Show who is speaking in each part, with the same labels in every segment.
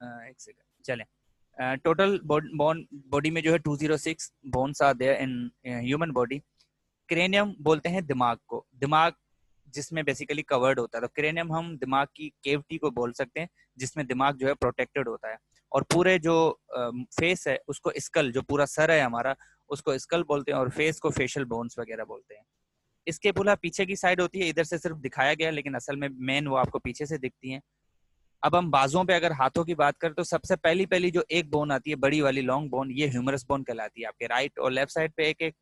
Speaker 1: एक सेकंड चलें। Total bone body में जो है 206 bones are there in human body. Cranium बोलते हैं दिमाग को, दिमाग जिसमें बेसिकली कवर्ड होता है, तो क्रेनियम हम दिमाग की केविटी को बोल सकते हैं जिसमें दिमाग जो है प्रोटेक्टेड होता है। और पूरे जो फेस है उसको स्कल, जो पूरा सर है हमारा उसको स्कल बोलते हैं, और फेस को फेशियल बोन्स वगैरह बोलते हैं। इसके पुला पीछे की साइड होती है, इधर से सिर्फ दिखाया गया लेकिन असल में मेन वो आपको पीछे से दिखती है। अब हम बाजुओं पे अगर हाथों की बात करें तो सबसे पहली पहली जो एक बोन आती है बड़ी वाली लॉन्ग बोन, ये ह्यूमरस बोन कहलाती है। आपके राइट और लेफ्ट साइड पे एक एक,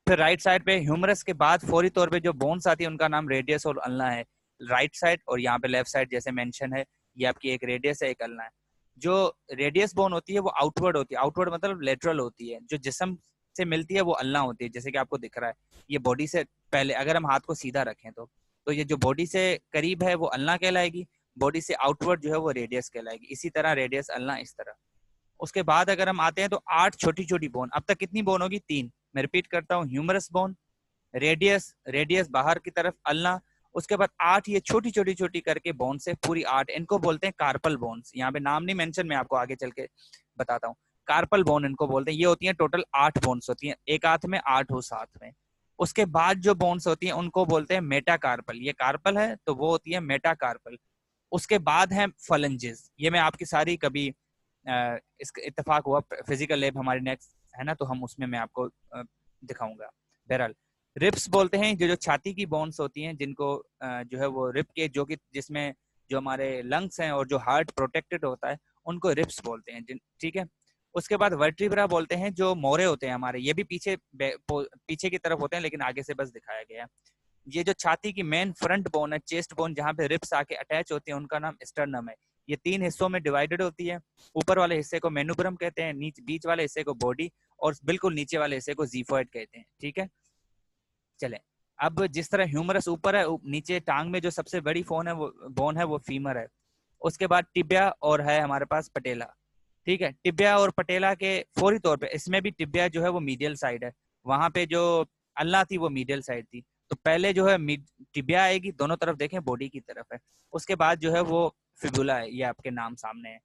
Speaker 1: फिर राइट साइड पे ह्यूमरस के बाद फौरी तौर पे जो बोन्स आती है उनका नाम रेडियस और अल्ना है, राइट साइड। और यहाँ पे लेफ्ट साइड जैसे मेंशन है, ये आपकी एक रेडियस है एक अल्ना है। जो रेडियस बोन होती है वो आउटवर्ड होती है, आउटवर्ड मतलब लेटरल होती है, जो जिस्म से मिलती है वो अल्ना होती है, जैसे कि आपको दिख रहा है ये बॉडी से पहले अगर हम हाथ को सीधा रखें तो ये जो बॉडी से करीब है वो अल्ना कहलाएगी, बॉडी से आउटवर्ड जो है वो रेडियस कहलाएगी। इसी तरह रेडियस अल्ना इस तरह। उसके बाद अगर हम आते हैं तो 8 छोटी छोटी बोन, अब तक कितनी बोन होगी 3, मैं रिपीट करता हूँ, ह्यूमरस बोन, रेडियस, रेडियस बाहर की तरफ अल्ना, उसके बाद 8 ये छोटी छोटी छोटी करके बोन से पूरी 8, इनको बोलते हैं कार्पल बोन्स। यहाँ पे नाम नहीं मेंशन, मैं आपको आगे चल के बताता हूँ। कार्पल बोन इनको बोलते हैं, ये होती है टोटल 8 बोन्स होती हैं, एक हाथ में 8 हो साथ में। उसके बाद जो बोन्स होती हैं उनको बोलते हैं मेटाकार्पल, ये कार्पल है तो वो होती है मेटाकार्पल। उसके बाद है फलेंजेस, ये मैं आपकी सारी कभी इसका इत्तेफाक हुआ फिजिकल लैब हमारी नेक्स्ट है ना, तो हम उसमें मैं आपको दिखाऊंगा। बहरहाल रिप्स बोलते हैं जो जो छाती की बोन्स होती हैं, जिनको जो है वो रिप के, जो कि जिसमें जो हमारे लंग्स हैं और जो हार्ट प्रोटेक्टेड होता है उनको रिप्स बोलते हैं, ठीक है। उसके बाद वर्टिब्रा बोलते हैं, जो मोरे होते हैं हमारे, ये भी पीछे पीछे की तरफ होते हैं लेकिन आगे से बस दिखाया गया है। ये जो छाती की मेन फ्रंट बोन है, चेस्ट बोन, जहाँ पे रिप्स आके अटैच होती है, उनका नाम स्टर्नम है। ये 3 हिस्सों में डिवाइडेड होती है, ऊपर वाले हिस्से को मेनुब्रम कहते हैं, बीच वाले हिस्से को बॉडी, और बिल्कुल नीचे वाले हिस्से को जीफॉइड कहते हैं, ठीक है। चले, अब जिस तरह ह्यूमरस ऊपर है, नीचे टांग में जो सबसे बड़ी बोन है वो फीमर है। उसके बाद टिबिया और है हमारे पास पटेला, ठीक है। टिबिया और पटेला के फौरी तौर पे, इसमें भी टिबिया जो है वो मीडियल साइड है, वहां पे जो अल्लाह थी वो मीडियल साइड थी, तो पहले जो है टिबिया आएगी, दोनों तरफ देखें बॉडी की तरफ है। उसके बाद जो है वो फिबुला है, ये आपके नाम सामने है।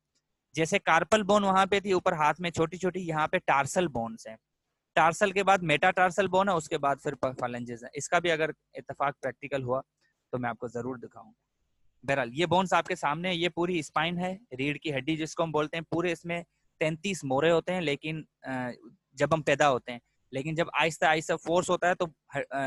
Speaker 1: जैसे कार्पल बोन वहां पे थी ऊपर हाथ में छोटी छोटी, यहाँ पे टार्सल बोन्स हैं। टार्सल के बाद मेटाटार्सल बोन है, उसके बाद फिर फालेंजेस है। इसका भी अगर इत्तेफाक प्रैक्टिकल हुआ तो मैं आपको जरूर दिखाऊंगा। बहरहाल ये बोन्स आपके सामने है, ये पूरी स्पाइन है, रीढ़ की हड्डी जिसको हम बोलते हैं। पूरे इसमें 33 मोरे होते हैं, लेकिन जब हम पैदा होते हैं, लेकिन जब आहिस्ता आहिस्ता फोर्स होता है तो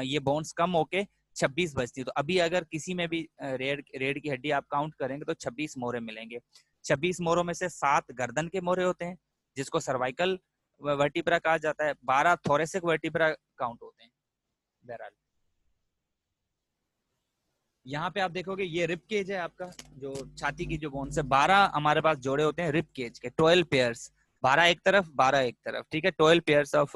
Speaker 1: ये बोन्स कम होके 26 बचती है। तो अभी अगर किसी में भी रीढ़ की हड्डी आप काउंट करेंगे तो 26 मोरे मिलेंगे। 26 मोरों में से 7 गर्दन के मोरे होते हैं जिसको सर्वाइकल वर्टिब्रा कहा जाता है, 12 थोरेसिक वर्टिब्रा काउंट होते हैं। बहरहाल यहाँ पे आप देखोगे ये रिप केज है आपका, जो छाती की जो बोन से 12 हमारे पास जोड़े होते हैं रिप केज के, 12 पेयर्स, 12 एक तरफ 12 एक तरफ, ठीक है। 12 pairs of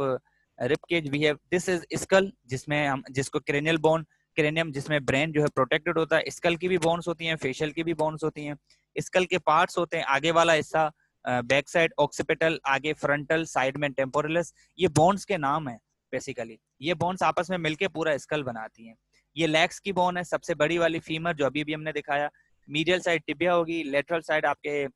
Speaker 1: rib cage we have. This is skull, जिसमें हम जिसको क्रेनियल बोन, क्रेनियम जिसमें ब्रेन जो है प्रोटेक्टेड होता है। स्कल की भी बोन्स होती हैं, फेशियल की भी बोन्स होती हैं। स्कल के पार्ट्स होते हैं, आगे वाला हिस्सा बैक साइड ऑक्सीपिटल, आगे फ्रंटल, साइड में टेम्पोरलस, ये बोन्स के नाम है बेसिकली। ये बोन्स आपस में मिलके पूरा स्कल बनाती हैं। ये लेग्स की बोन है, सबसे बड़ी वाली फीमर जो अभी भी हमने दिखाया। मीडियल साइड टिबिया होगी, लेटरल साइड आपके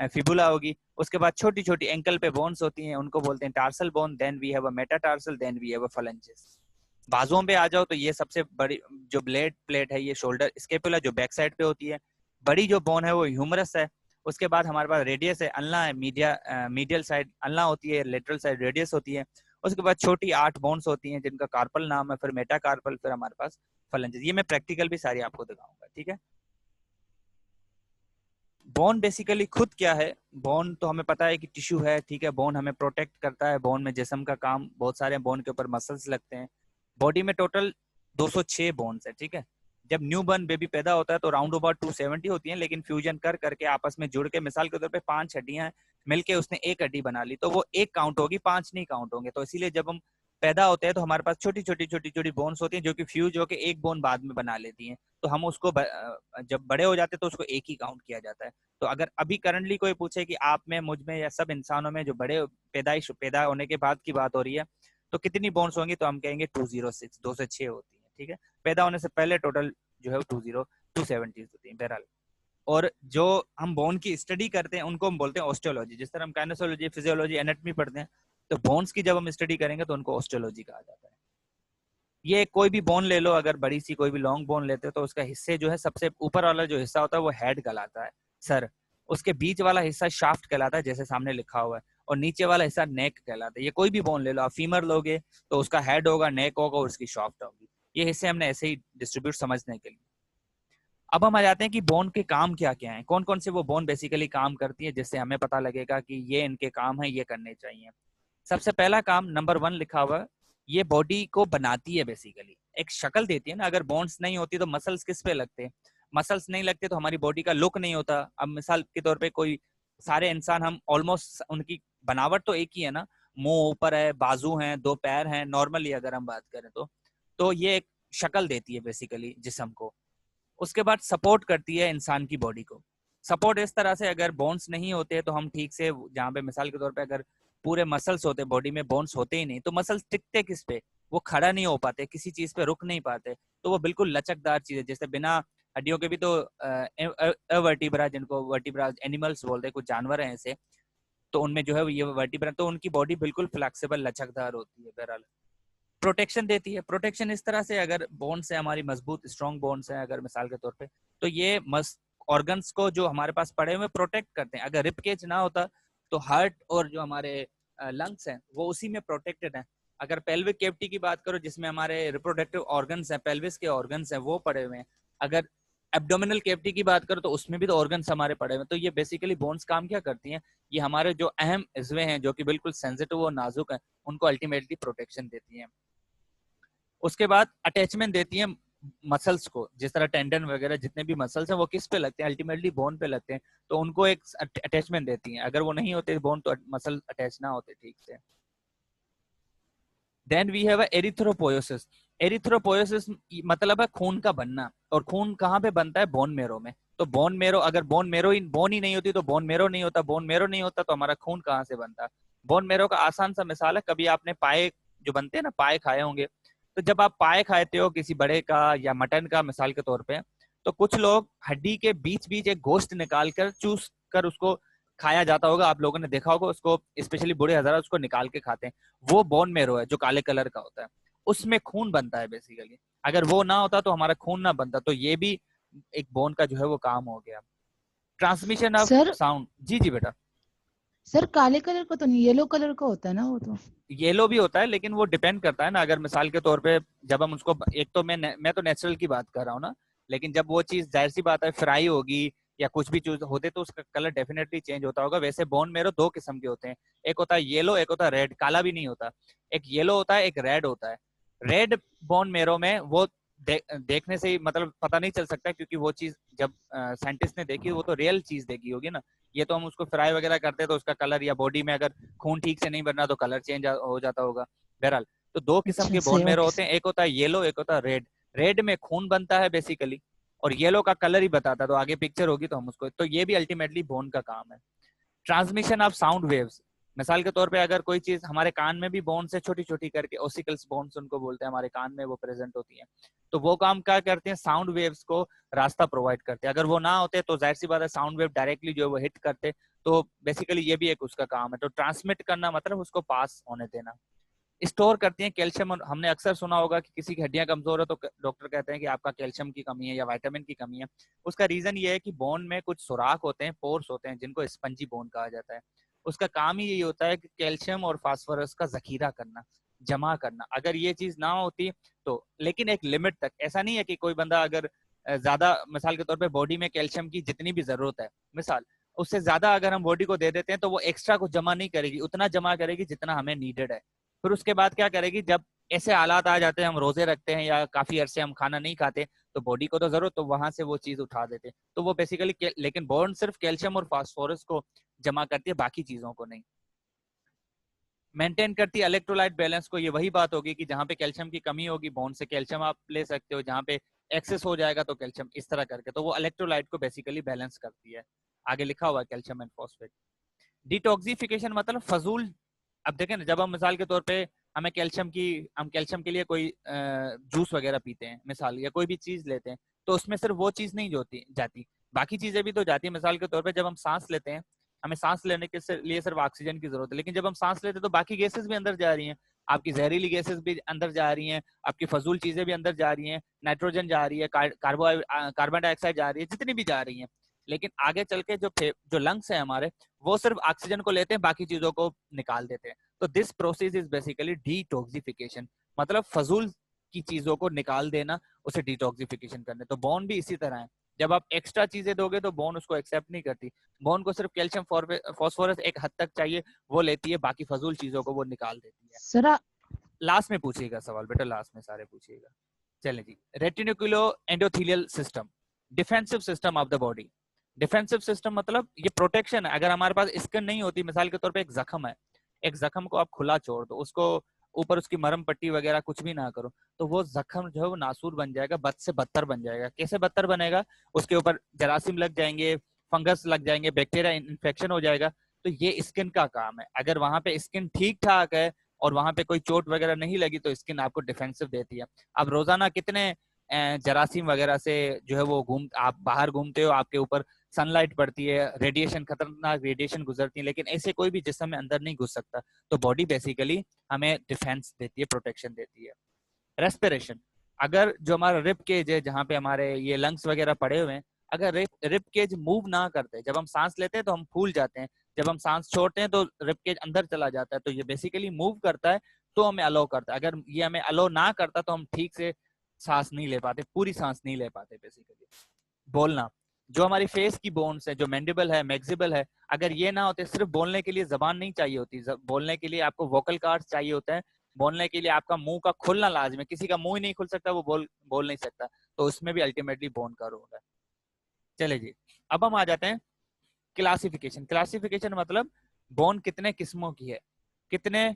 Speaker 1: फिबुला होगी। उसके बाद छोटी छोटी एंकल पे बोन्स होती हैं, उनको बोलते हैं tarsal bone. Then we have a metatarsal, then we have a phalanges. बाजुओं पे आ जाओ तो ये सबसे बड़ी जो ब्लेड प्लेट है, ये शोल्डर स्केपुला जो बैक साइड पे होती है। बड़ी जो बोन है वो ह्यूमरस है। उसके बाद हमारे पास रेडियस है, अल्ना है, मीडियल साइड अल्ना होती है, लेटरल साइड रेडियस होती है। उसके बाद छोटी 8 बोन्स होती हैं जिनका कार्पल नाम है, फिर मेटाकार्पल, फिर हमारे पास फलेंजेस। ये मैं प्रैक्टिकल भी सारी आपको दिखाऊंगा, ठीक है। बोन बेसिकली खुद क्या है, बोन तो हमें पता है कि टिश्यू है, ठीक है। बोन हमें प्रोटेक्ट करता है, बोन में जिस्म का काम बहुत सारे, बोन के ऊपर मसल्स लगते हैं। बॉडी में टोटल 206 बोन्स है, ठीक है। जब न्यू बर्न बेबी पैदा होता है तो राउंड अबाउट 270 होती हैं, लेकिन फ्यूजन कर करके आपस में जुड़ के, मिसाल के तौर पे 5 हड्डियां मिलके उसने एक हड्डी बना ली, तो वो एक काउंट होगी, 5 नहीं काउंट होंगे। तो इसीलिए जब हम पैदा होते हैं तो हमारे पास छोटी छोटी छोटी छोटी बोन्स होती हैं जो कि फ्यूज होकर एक बोन बाद में बना लेती हैं। तो हम उसको जब बड़े हो जाते हैं तो उसको एक ही काउंट किया जाता है। तो अगर अभी करंटली कोई पूछे कि आप में, मुझ में या सब इंसानों में जो बड़े पैदा होने के बाद की बात हो रही है तो कितनी बोन्स होंगी, तो हम कहेंगे 206, 206 होती है, ठीक है। पैदा होने से पहले टोटल जो है 270 होती है। बहरहाल और जो हम बोन की स्टडी करते हैं उनको हम बोलते हैं ऑस्टियोलॉजी। जिस तरह हम काइनेसोलॉजी, फिजियोलॉजी, एनाटॉमी पढ़ते हैं, तो बोन्स की जब हम स्टडी करेंगे तो उनको ऑस्टियोलॉजी कहा जाता है। ये कोई भी बोन ले लो, अगर बड़ी सी कोई भी लॉन्ग बोन लेते हो तो उसका हिस्से जो है, सबसे ऊपर वाला जो हिस्सा होता है वो हेड कहलाता है, सर। उसके बीच वाला हिस्सा शाफ्ट कहलाता है, जैसे सामने लिखा हुआ है, और नीचे वाला हिस्सा नेक कहलाता है। ये कोई भी बोन ले लो, आप फीमर लोगे तो उसका हेड होगा, नेक होगा और उसकी शाफ्ट होगी। ये हिस्से हमने ऐसे ही डिस्ट्रीब्यूट समझने के लिए। अब हम आ जाते हैं कि बोन के काम क्या क्या हैं, कौन कौन से वो बोन बेसिकली काम करती है, जिससे हमें पता लगेगा कि ये इनके काम है, ये करने चाहिए। सबसे पहला काम नंबर 1 लिखा हुआ है, ये बॉडी को बनाती है, बेसिकली एक शक्ल देती है ना। अगर बोन्स नहीं होती तो मसल्स किस पे लगते हैं, मसल्स नहीं लगते तो हमारी बॉडी का लुक नहीं होता। अब मिसाल के तौर पे कोई सारे इंसान, हम ऑलमोस्ट उनकी बनावट तो एक ही है ना, मुंह ऊपर है, बाजू हैं, 2 पैर हैं, नॉर्मली अगर हम बात करें तो ये एक शक्ल देती है बेसिकली जिस्म को। उसके बाद सपोर्ट करती है इंसान की बॉडी को। सपोर्ट इस तरह से, अगर बोन्स नहीं होते तो हम ठीक से, जहाँ पे मिसाल के तौर पे अगर पूरे मसल्स होते बॉडी में, बोन्स होते ही नहीं, तो मसल्स टिकते किस पे, वो खड़ा नहीं हो पाते, किसी चीज पे रुक नहीं पाते, तो वो बिल्कुल लचकदार चीज है। जैसे बिना हड्डियों के भी तो अवर्टिब्रा, जिनको वर्टिब्रा एनिमल्स बोलते हैं, कुछ जानवर हैं ऐसे, तो उनमें जो है ये वर्टिब्रा, तो उनकी बॉडी बिल्कुल फ्लेक्सिबल लचकदार होती है। बहरहाल प्रोटेक्शन देती है। प्रोटेक्शन इस तरह से, अगर बोन्स है हमारी मजबूत स्ट्रॉन्ग बोन्स है अगर मिसाल के तौर पे, तो ये ऑर्गन्स को जो हमारे पास पड़े हुए प्रोटेक्ट करते हैं। अगर रिप केज ना होता तो हार्ट और जो हमारे लंग्स हैं वो उसी में प्रोटेक्टेड हैं। अगर पेल्विक कैविटी की बात करो, जिसमें हमारे रिप्रोडक्टिव ऑर्गन्स हैं, पेल्विस के ऑर्गन्स हैं, वो पड़े हुए हैं। अगर एब्डोमिनल कैविटी की बात करो तो उसमें भी तो ऑर्गन्स हमारे पड़े हुए हैं। तो ये बेसिकली बोन्स काम क्या करती हैं, ये हमारे जो अहम इज़्वे हैं, जो कि बिल्कुल सेंसिटिव और नाजुक हैं, उनको अल्टीमेटली प्रोटेक्शन देती हैं। उसके बाद अटैचमेंट देती है मसल्स को। जिस तरह टेंडन वगैरह जितने भी मसल्स हैं वो किस पे लगते हैं, अल्टीमेटली बोन पे लगते हैं, तो उनको एक अटैचमेंट देती हैं। अगर वो नहीं होते बोन तो मसल अटैच ना होते ठीक से। Then we have erythropoiesis. Erythropoiesis मतलब है खून का बनना, और खून कहाँ पे बनता है, बोन मेरो में। तो बोन मेरो, अगर बोन ही नहीं होती तो बोन मेरो नहीं होता, बोन मेरो नहीं होता तो हमारा खून कहाँ से बनता। बोन मेरो का आसान सा मिसाल है, कभी आपने पाए जो बनते हैं ना, पाए खाए होंगे। तो जब आप पाए खाते हो किसी बड़े का या मटन का मिसाल के तौर पे, तो कुछ लोग हड्डी के बीच बीच एक गोश्त निकाल कर चूस कर उसको खाया जाता होगा, आप लोगों ने देखा होगा उसको, स्पेशली बूढ़े हज़ारा उसको निकाल के खाते हैं। वो बोन मेरो है जो काले कलर का होता है, उसमें खून बनता है बेसिकली। अगर वो ना होता तो हमारा खून ना बनता, तो ये भी एक बोन का जो है वो काम हो गया। Transmission of
Speaker 2: sir
Speaker 1: sound. जी जी बेटा।
Speaker 2: सर काले कलर का तो नहीं, येलो कलर का होता है ना वो तो।
Speaker 1: येलो भी होता है, लेकिन वो डिपेंड करता है ना। अगर मिसाल के तौर पे जब हम उसको, एक तो मैं तो नेचुरल की बात कर रहा हूँ ना, लेकिन जब वो चीज जाहिर सी बात है फ्राई होगी या कुछ भी चीज होते तो उसका कलर डेफिनेटली चेंज होता होगा। वैसे बोन मेरो 2 किस्म के होते हैं, एक होता है येलो, एक होता है रेड। काला भी नहीं होता, एक येलो होता है, एक रेड होता है। रेड बोन मेरो में वो देखने से ही मतलब पता नहीं चल सकता, क्योंकि वो चीज जब साइंटिस्ट ने देखी वो तो रियल चीज देखी होगी ना। ये तो हम उसको फ्राई वगैरह करते हैं तो उसका कलर, या बॉडी में अगर खून ठीक से नहीं बन रहा तो कलर चेंज हो जाता होगा। बहरहाल, तो 2 किस्म
Speaker 2: अच्छा
Speaker 1: के बोन
Speaker 2: सही,
Speaker 1: मेरो
Speaker 2: ओके
Speaker 1: होते हैं, एक होता है येलो, एक होता है रेड। रेड में खून बनता है बेसिकली, और येलो का कलर ही बताता है, तो आगे पिक्चर होगी तो हम उसको, तो ये भी अल्टीमेटली बोन का काम है। Transmission of sound waves. मिसाल के तौर पे अगर कोई चीज हमारे कान में भी बोन से छोटी छोटी करके, ओसिकल्स बोन्स उनको बोलते हैं, हमारे कान में वो प्रेजेंट होती हैं, तो वो काम क्या करते हैं, साउंड वेव्स को रास्ता प्रोवाइड करते हैं। अगर वो ना होते तो जाहिर सी बात है साउंड वेव डायरेक्टली जो है वो हिट करते, तो बेसिकली ये भी एक उसका काम है। तो ट्रांसमिट करना मतलब उसको पास होने देना। स्टोर करती हैं कैल्शियम। हमने अक्सर सुना होगा कि किसी की हड्डियां कमजोर है तो डॉक्टर कहते हैं कि आपका कैल्शियम की कमी है या विटामिन की कमी है। उसका रीजन ये है कि बोन में कुछ सुराख होते हैं, पोर्स होते हैं, जिनको स्पंजी बोन कहा जाता है। उसका काम ही यही होता है कि कैल्शियम और फास्फोरस का जखीरा करना, जमा करना। अगर ये चीज ना होती तो, लेकिन एक लिमिट तक। ऐसा नहीं है कि कोई बंदा अगर ज्यादा, मिसाल के तौर पे बॉडी में कैल्शियम की जितनी भी जरूरत है, मिसाल उससे ज्यादा अगर हम बॉडी को दे देते हैं तो वो एक्स्ट्रा कुछ जमा नहीं करेगी, उतना जमा करेगी जितना हमें नीडेड है। फिर उसके बाद क्या करेगी, जब ऐसे हालात आ जाते हैं, हम रोजे रखते हैं या काफी अरसे हम खाना नहीं खाते, तो बॉडी को तो जरूरत, तो वहां से वो चीज उठा देते हैं। तो वो बेसिकली, लेकिन बोन सिर्फ कैल्शियम और फास्फोरस को जमा करती है, बाकी चीजों को नहीं। मेंटेन करती है इलेक्ट्रोलाइट बैलेंस को। ये वही बात होगी कि जहाँ पे कैल्शियम की कमी होगी, बोन से कैल्शियम आप ले सकते हो, जहाँ पे एक्सेस हो जाएगा तो कैल्शियम, इस तरह करके। तो वो इलेक्ट्रोलाइट को बेसिकली बैलेंस करती है। आगे लिखा हुआ है कैल्शियम एंड फॉस्फेट। डिटॉक्सिफिकेशन मतलब फजूल। अब देखें ना, जब हम मिसाल के तौर पे हम कैल्शियम के लिए कोई जूस वगैरह पीते हैं मिसाल, या कोई भी चीज लेते हैं, तो उसमें सिर्फ वो चीज नहीं जाती, बाकी चीजें भी तो जाती है। मिसाल के तौर पे जब हम सांस लेते हैं, हमें सांस लेने के लिए सिर्फ ऑक्सीजन की जरूरत है, लेकिन जब हम सांस लेते हैं तो बाकी गैसेस भी अंदर जा रही हैं, आपकी जहरीली गैसेस भी अंदर जा रही हैं, आपकी फजूल चीजें भी अंदर जा रही हैं, नाइट्रोजन जा रही है, कार्बन डाइऑक्साइड जा रही है, जितनी भी जा रही हैं। लेकिन आगे चल के जो लंग्स है हमारे, वो सिर्फ ऑक्सीजन को लेते हैं, बाकी चीजों को निकाल देते हैं। तो this process is basically detoxification, मतलब फजूल की चीजों को निकाल देना, उसे डिटॉक्सिफिकेशन करने। तो बोन भी इसी तरह है, जब आप एक्स्ट्रा चीजें दोगे तो बोन उसको एक्सेप्ट नहीं करती। बोन को सिर्फ कैल्शियम फॉस्फोरस एक हद तक चाहिए, वो लेती है, बाकी फजूल चीजों को वो निकाल देती है।
Speaker 2: सर
Speaker 1: लास्ट में पूछिएगा सवाल बेटा, लास्ट में सारे पूछिएगा। चलें जी, reticuloendothelial system, defensive system of the body. Defensive system मतलब ये प्रोटेक्शन है। अगर हमारे पास स्किन नहीं होती, मिसाल के तौर पे एक जख्म है, एक जख्म को आप खुला छोड़ दो, उसको ऊपर उसकी मरहम पट्टी वगैरह कुछ भी ना करो, तो वो जख्म जो है वो नासूर बन जाएगा, बद से बदतर बन जाएगा। कैसे बदतर बनेगा? उसके ऊपर जरासीम लग जाएंगे, फंगस लग जाएंगे, बैक्टीरिया इन्फेक्शन हो जाएगा। तो ये स्किन का काम है। अगर वहां पे स्किन ठीक ठाक है और वहां पे कोई चोट वगैरह नहीं लगी, तो स्किन आपको डिफेंसिव देती है। अब रोजाना कितने जरासीम वगैरह से जो है वो आप बाहर घूमते हो, आपके ऊपर सनलाइट पड़ती है, रेडिएशन, खतरनाक रेडिएशन गुजरती है, लेकिन ऐसे कोई भी जिस्म में अंदर नहीं घुस सकता। तो बॉडी बेसिकली हमें डिफेंस देती है, प्रोटेक्शन देती है। रेस्पिरेशन, अगर जो हमारा रिप केज है, जहाँ पे हमारे ये लंग्स वगैरह पड़े हुए हैं, अगर रिप केज मूव ना करते, जब हम सांस लेते हैं तो हम फूल जाते हैं, जब हम सांस छोड़ते हैं तो रिप केज अंदर चला जाता है। तो ये बेसिकली मूव करता है तो हमें अलाउ करता है। अगर ये हमें अलाउ ना करता तो हम ठीक से सांस नहीं ले पाते, पूरी सांस नहीं ले पाते बेसिकली। बोलना, जो हमारी फेस की बोन्स है, जो मैंडिबल है, मैक्सिबल है, अगर ये ना होते, सिर्फ बोलने के लिए जबान नहीं चाहिए होती, बोलने के लिए आपको वोकल कार्ड्स चाहिए होते हैं, बोलने के लिए आपका मुंह का खुलना लाजमी है। किसी का मुंह ही नहीं खुल सकता, वो बोल नहीं सकता। तो उसमें भी अल्टीमेटली बोन का रोल है। चले जी, अब हम आ जाते हैं क्लासिफिकेशन। क्लासिफिकेशन मतलब बोन कितने किस्मों की है, कितने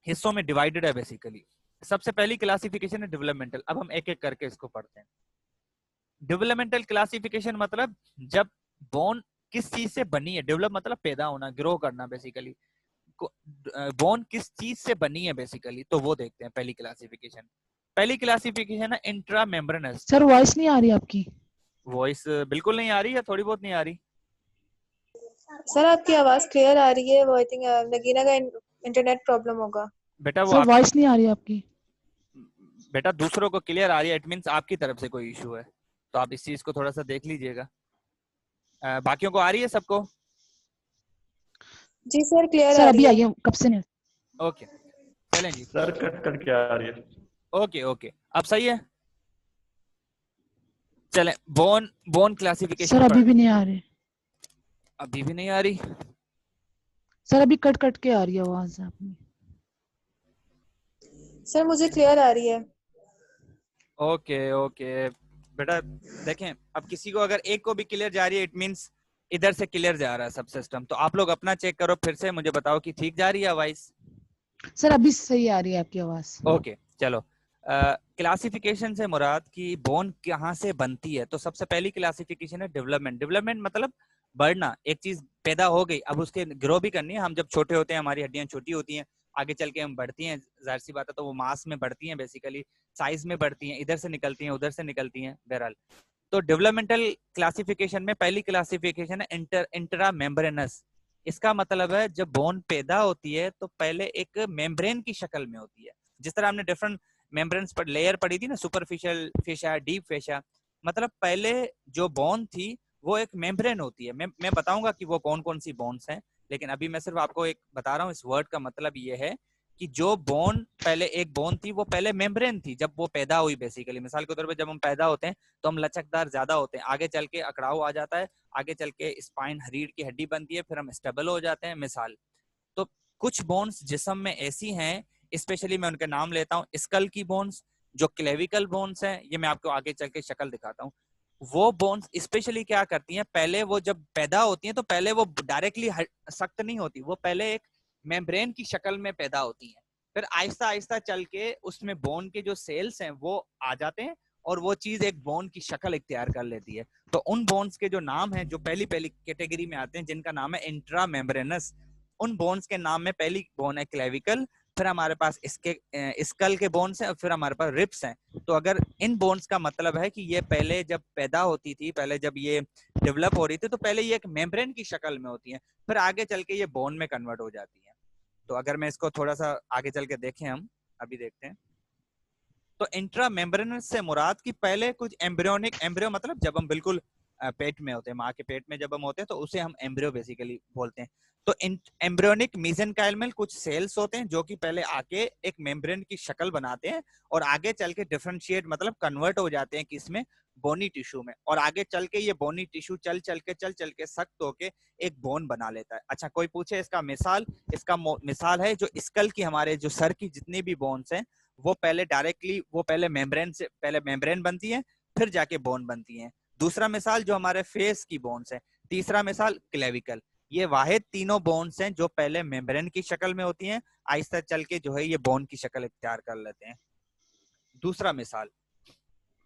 Speaker 1: हिस्सों में डिवाइडेड है बेसिकली। सबसे पहली क्लासिफिकेशन है डेवलपमेंटल। अब हम एक एक करके इसको पढ़ते हैं। डेवलपमेंटल क्लासिफिकेशन मतलब जब बोन किस चीज से बनी है, डेवलप मतलब पैदा होना, ग्रो करना बेसिकली। बोन किस चीज से बनी है बेसिकली, तो वो देखते हैं पहली क्लासिफिकेशन। पहली क्लासिफिकेशन है इंट्रा मेम्ब्रेनस।
Speaker 2: सर वॉइस नहीं आ रही आपकी।
Speaker 1: वॉइस बिल्कुल नहीं आ रही या थोड़ी बहुत नहीं आ रही?
Speaker 3: सर आपकी आवाज क्लियर आ रही है, वो आई थिंक नगीना का इंटरनेट प्रॉब्लम होगा।
Speaker 1: बेटा वो
Speaker 2: सर वॉइस नहीं आ रही आपकी।
Speaker 1: बेटा दूसरों को क्लियर आ रही है, इट मींस आपकी तरफ से कोई इशू है, तो आप इस चीज को थोड़ा सा देख लीजिएगा। बाकियों को आ रही है सबको?
Speaker 3: जी सर क्लियर
Speaker 2: सर
Speaker 3: आ
Speaker 2: अभी
Speaker 3: रही
Speaker 2: आई
Speaker 3: है।
Speaker 2: है, कब से नहीं।
Speaker 1: ओके चलें जी।
Speaker 4: सर कट कट के आ रही है।
Speaker 1: ओके ओके, अब सही है। चलें, बोन बोन क्लासिफिकेशन
Speaker 2: सर अभी भी नहीं आ रही।
Speaker 1: अभी भी नहीं आ रही?
Speaker 2: सर अभी कट कट के आ रही है आवाज आपकी।
Speaker 3: सर मुझे क्लियर आ रही है।
Speaker 1: ओके ओके बेटा, देखें, अब किसी को अगर एक को भी क्लियर जा रही है, इट मींस इधर से क्लियर जा रहा है सब सिस्टम। तो आप लोग अपना चेक करो फिर से, मुझे बताओ कि ठीक जा रही है वॉइस।
Speaker 2: सर अभी सही आ रही है आपकी आवाज।
Speaker 1: ओके चलो, क्लासिफिकेशन से मुराद कि बोन कहाँ से बनती है। तो सबसे पहली क्लासिफिकेशन है डेवलपमेंट। डेवलपमेंट मतलब बढ़ना, एक चीज पैदा हो गई, अब उसके ग्रो भी करनी है। हम जब छोटे होते हैं, हमारी हड्डियां छोटी होती हैं, आगे चल के हम बढ़ती हैं, जाहिर सी बात है, तो वो मास में बढ़ती हैं, बेसिकली साइज में बढ़ती हैं, इधर से निकलती हैं, उधर से निकलती हैं, बहरहाल। तो डेवलपमेंटल क्लासिफिकेशन में पहली क्लासिफिकेशन है इंट्रा मेम्ब्रेनस। इसका मतलब है जब बोन पैदा होती है तो पहले एक मेम्ब्रेन की शक्ल में होती है। जिस तरह हमने डिफरेंट मेम्ब्रेन्स पर लेयर पड़ी थी ना, सुपरफिशियल फेशा, डीप फेशा, मतलब पहले जो बोन थी वो एक मेम्ब्रेन होती है। मैं बताऊंगा कि वो कौन कौन सी बोन्स हैं, लेकिन अभी मैं सिर्फ आपको एक बता रहा हूँ। इस वर्ड का मतलब ये है कि जो बोन पहले एक बोन थी, वो पहले मेम्ब्रेन थी जब वो पैदा हुई बेसिकली। मिसाल के तौर पे जब हम पैदा होते हैं तो हम लचकदार ज्यादा होते हैं, आगे चल के अकड़ाव आ जाता है, आगे चल के स्पाइन, रीढ़ की हड्डी बनती है, फिर हम स्टेबल हो जाते हैं, मिसाल। तो कुछ बोन्स जिस्म में ऐसी हैं, स्पेशली मैं उनके नाम लेता हूँ। स्कल की बोन्स, जो क्लेविकल बोन्स हैं, ये मैं आपको आगे चल के शक्ल दिखाता हूँ। वो बोन्स स्पेशली क्या करती हैं, पहले वो जब पैदा होती हैं तो पहले वो डायरेक्टली सख्त नहीं होती, वो पहले एक मेम्ब्रेन की शक्ल में पैदा होती हैं। फिर आहिस्ता आहिस्ता चल के उसमें बोन के जो सेल्स हैं वो आ जाते हैं और वो चीज एक बोन की शक्ल इख्तियार कर लेती है। तो उन बोन्स के जो नाम हैं, जो पहली पहली कैटेगरी में आते हैं, जिनका नाम है इंट्रा मेम्ब्रेनस, उन बोन्स के नाम में पहली बोन है क्लेविकल, फिर हमारे पास इसके स्कल के बोन्स हैं और फिर हमारे पास रिब्स हैं। तो अगर इन बोन्स का मतलब है कि ये पहले जब पैदा होती थी, पहले जब ये डेवलप हो रही थी, तो पहले ये एक मेम्ब्रेन की शक्ल में होती है, फिर आगे चल के ये बोन में कन्वर्ट हो जाती है। तो अगर मैं इसको थोड़ा सा आगे चल के देखें, हम अभी देखते हैं, तो इंट्रा मेम्ब्रेनस से मुराद कि पहले कुछ एम्ब्रियोनिक, एम्ब्रियो मतलब जब हम बिल्कुल पेट में होते हैं, माँ के पेट में जब हम होते हैं तो उसे हम एम्ब्रियो बेसिकली बोलते हैं। तो एम्ब्रियोनिक मेसेनकाइल में कुछ सेल्स होते हैं जो कि पहले आके एक मेम्ब्रेन की शक्ल बनाते हैं और आगे चल के डिफरेंशिएट मतलब कन्वर्ट हो जाते हैं किसमें, बोनी टिश्यू में, और आगे चल के ये बोनी टिश्यू चल चल के सख्त होके एक बोन बना लेता है। अच्छा, कोई पूछे इसका मिसाल, इसका मिसाल है जो स्कल की, हमारे जो सर की जितनी भी बोन्स हैं वो पहले डायरेक्टली, वो पहले मेम्ब्रेन बनती है, फिर जाके बोन बनती है। दूसरा मिसाल जो हमारे फेस की बोन्स है। तीसरा मिसाल क्लेविकल। ये वाहिद तीनों बोन्स हैं जो पहले मेम्ब्रेन की शक्ल में होती हैं, आहिस्ता चल के जो है ये बोन की शक्ल इख्तियार कर लेते हैं। दूसरा मिसाल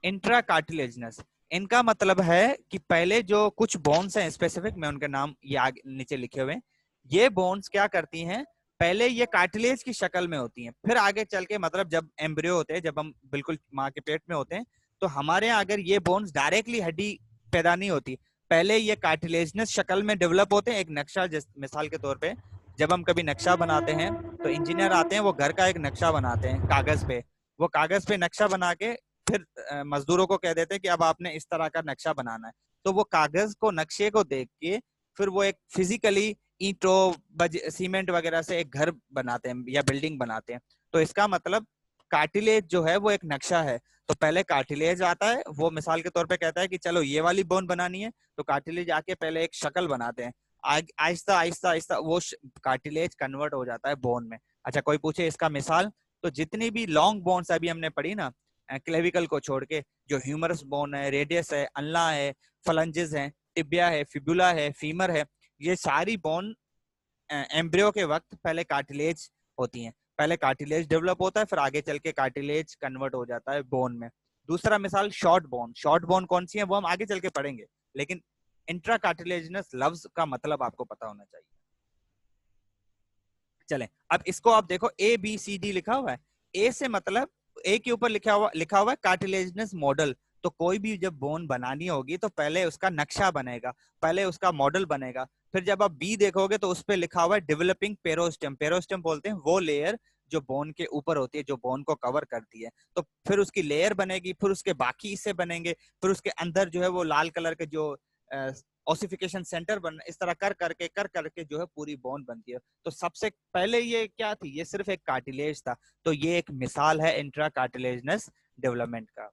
Speaker 1: इंट्रा कार्टिलेजनस। इनका मतलब है कि पहले जो कुछ बोन्स हैं स्पेसिफिक, मैं उनके नाम ये आगे नीचे लिखे हुए हैं, ये बोन्स क्या करती हैं, पहले ये कार्टिलेज की शक्ल में होती हैं, फिर आगे चल के मतलब जब एम्ब्रियो होते हैं, जब हम बिल्कुल माँ के पेट में होते हैं, तो हमारे यहाँ अगर ये बोन्स डायरेक्टली हड्डी पैदा नहीं होती, पहले ये कार्टिलेजनस शक्ल में डेवलप होते हैं। एक नक्शा, मिसाल के तौर पे जब हम कभी नक्शा बनाते हैं तो इंजीनियर आते हैं, वो घर का एक नक्शा बनाते हैं कागज पे, वो कागज पे नक्शा बना के फिर मजदूरों को कह देते हैं कि अब आपने इस तरह का नक्शा बनाना है। तो वो कागज को, नक्शे को देख के फिर वो एक फिजिकली ईंटों सीमेंट वगैरह से एक घर बनाते हैं या बिल्डिंग बनाते हैं। तो इसका मतलब कार्टिलेज जो है वो एक नक्शा है। तो पहले कार्टिलेज आता है, वो मिसाल के तौर पे कहता है कि चलो ये वाली बोन बनानी है, तो कार्टिलेज आके पहले एक शक्ल बनाते हैं, आहिस्ता आहिस्ता आहिस्ता वो कार्टिलेज कन्वर्ट हो जाता है बोन में। अच्छा, कोई पूछे इसका मिसाल, तो जितनी भी लॉन्ग बोन्स अभी हमने पढ़ी ना, क्लेविकल को छोड़ के, जो ह्यूमरस बोन है, रेडियस है, अल्ना है, फलंजेस है, टिबिया है, फिबुला है, फीमर है, ये सारी बोन एम्ब्रियो के वक्त पहले कार्टिलेज होती हैं। पहले कार्टिलेज डेवलप होता है, फिर आगे चल के कार्टिलेज कन्वर्ट हो जाता है बोन में। दूसरा मिसाल शॉर्ट बोन। शॉर्ट बोन कौन सी है वो हम आगे चल के पढ़ेंगे, लेकिन इंट्रा कार्टिलेजनस लफ्ज का मतलब आपको पता होना चाहिए। चलें, अब इसको आप देखो, ए बी सी डी लिखा हुआ है। ए से मतलब ए के ऊपर लिखा हुआ है कार्टिलेजनस मॉडल। तो कोई भी जब बोन बनानी होगी तो पहले उसका नक्शा बनेगा, पहले उसका मॉडल बनेगा। फिर जब आप बी देखोगे तो उस पर लिखा हुआ है डेवलपिंग पेरोस्टेम। पेरोस्टेम बोलते हैं वो लेयर जो बोन के ऊपर होती है, जो बोन को कवर करती है। तो फिर उसकी लेयर बनेगी, फिर उसके बाकी हिस्से बनेंगे, फिर उसके अंदर जो है वो लाल कलर के जो ऑसिफिकेशन सेंटर बन, इस तरह कर करके जो है पूरी बोन बनती है। तो सबसे पहले ये क्या थी, ये सिर्फ एक कार्टिलेज था। तो ये एक मिसाल है इंट्रा कार्टिलेजनस डेवलपमेंट का।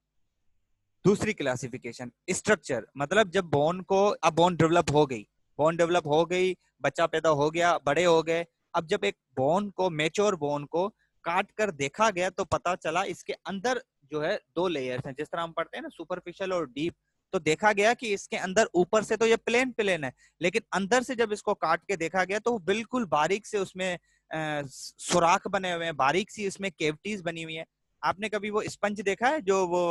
Speaker 1: दूसरी क्लासिफिकेशन स्ट्रक्चर, मतलब जब बोन को, अब बोन डेवलप हो गई, बच्चा पैदा हो गया, बड़े हो गए। अब जब एक बोन को, मेच्योर बोन को काट कर देखा गया तो पता चला इसके अंदर जो है दो लेयर्स हैं, जिस तरह हम पढ़ते हैं ना सुपरफिशियल और डीप। तो देखा गया कि इसके अंदर ऊपर से तो ये प्लेन है, लेकिन अंदर से जब इसको काट के देखा गया तो बिल्कुल बारीक से उसमें सुराख बने हुए हैं, बारीक सी उसमें केविटीज बनी हुई है। आपने कभी वो स्पंज देखा है जो वो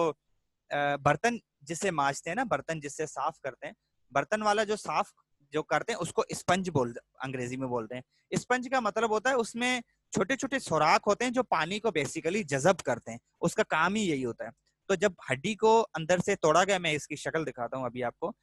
Speaker 1: बर्तन जिससे मांजते हैं ना, बर्तन जिससे साफ करते हैं, बर्तन वाला जो साफ जो करते हैं उसको स्पंज अंग्रेजी में बोलते हैं। स्पंज का मतलब होता है उसमें छोटे छोटे सुराख होते हैं जो पानी को बेसिकली जज़ब करते हैं, उसका काम ही यही होता है। तो जब हड्डी को अंदर से तोड़ा गया, मैं इसकी शक्ल दिखाता हूँ अभी आपको,